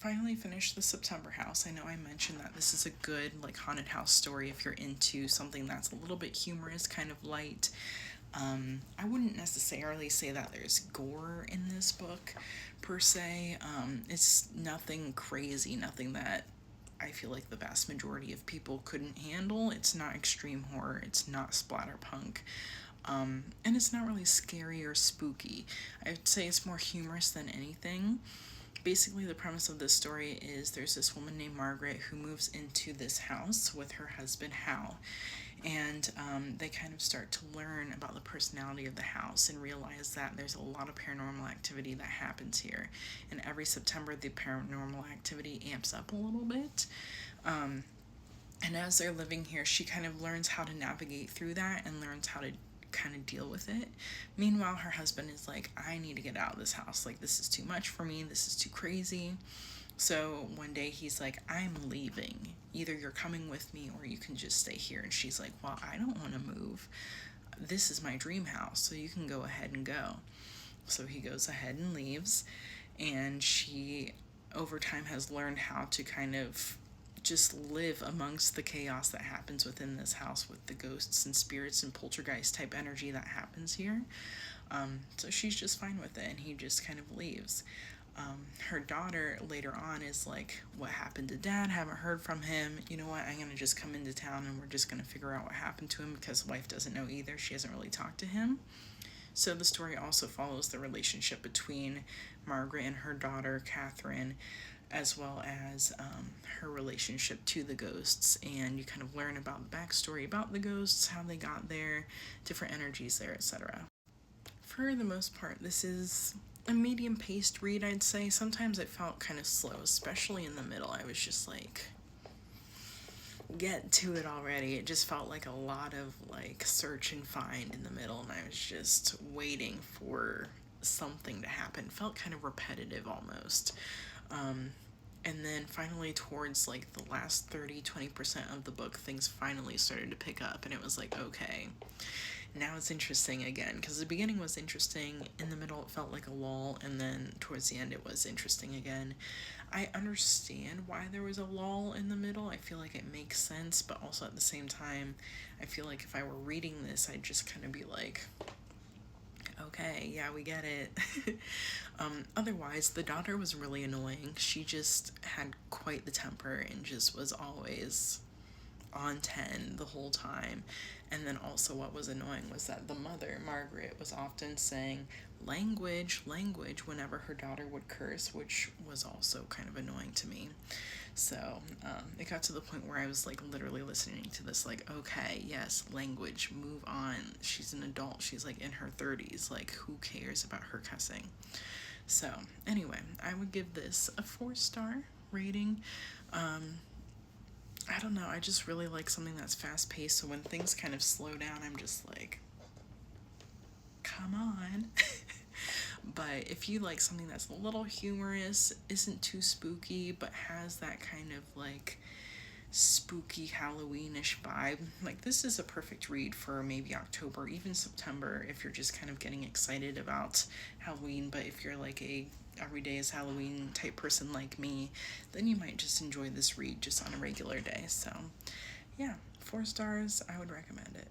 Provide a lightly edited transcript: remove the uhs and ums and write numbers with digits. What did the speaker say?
finally finished the September House. I know I mentioned that this is a good like haunted house story if you're into something that's a little bit humorous, kind of light. I wouldn't necessarily say that there's gore in this book per se. It's nothing crazy, nothing that I feel like the vast majority of people couldn't handle. It's not extreme horror, it's not splatterpunk. And it's not really scary or spooky. I would say it's more humorous than anything. Basically, the premise of this story is there's this woman named Margaret who moves into this house with her husband Hal, and they kind of start to learn about the personality of the house and realize that there's a lot of paranormal activity that happens here. And every September, the paranormal activity amps up a little bit. And as they're living here, she kind of learns how to navigate through that and learns how to kind of deal with it. Meanwhile, her husband is like, I need to get out of this house. Like, this is too much for me. This is too crazy. So one day he's like, I'm leaving. Either you're coming with me or you can just stay here. And she's like, well, I don't want to move. This is my dream house, so you can go ahead and go. So he goes ahead and leaves. And she, over time, has learned how to kind of just live amongst the chaos that happens within this house with the ghosts and spirits and poltergeist type energy that happens here. So she's just fine with it, and he just kind of leaves. Her daughter later on is like, what happened to dad? Haven't heard from him. You know what? I'm going to just come into town and we're just going to figure out what happened to him, because wife doesn't know either. She hasn't really talked to him. So the story also follows the relationship between Margaret and her daughter, Catherine, as well as her relationship to the ghosts. And you kind of learn about the backstory about the ghosts, how they got there, different energies there, etc. For the most part, this is a medium-paced read, I'd say. Sometimes it felt kind of slow, especially in the middle. I was just like, get to it already. It just felt like a lot of like search and find in the middle, and I was just waiting for something to happen. It felt kind of repetitive almost. And then finally towards like the last 30-20% of the book, things finally started to pick up, and it was like, okay, now it's interesting again, because the beginning was interesting, in the middle it felt like a lull, and then towards the end it was interesting again. I understand why there was a lull in the middle. I feel like it makes sense, but also at the same time, I feel like if I were reading this, I'd just kind of be like, okay, yeah, we get it. Otherwise, the daughter was really annoying. She just had quite the temper and just was always on 10 the whole time. And then also what was annoying was that the mother, Margaret, was often saying language whenever her daughter would curse, which was also kind of annoying to me. So it got to the point where I was like literally listening to this like, okay, yes, language, move on. She's an adult. She's like in her 30s. Like, who cares about her cussing? So anyway, I would give this a 4-star rating. I don't know, I just really like something that's fast paced, so when things kind of slow down, I'm just like, come on. But if you like something that's a little humorous, isn't too spooky, but has that kind of like spooky Halloweenish vibe, like this is a perfect read for maybe October, even September, if you're just kind of getting excited about Halloween. But if you're like a every day is Halloween type person like me, then you might just enjoy this read just on a regular day. So yeah, 4 stars, I would recommend it.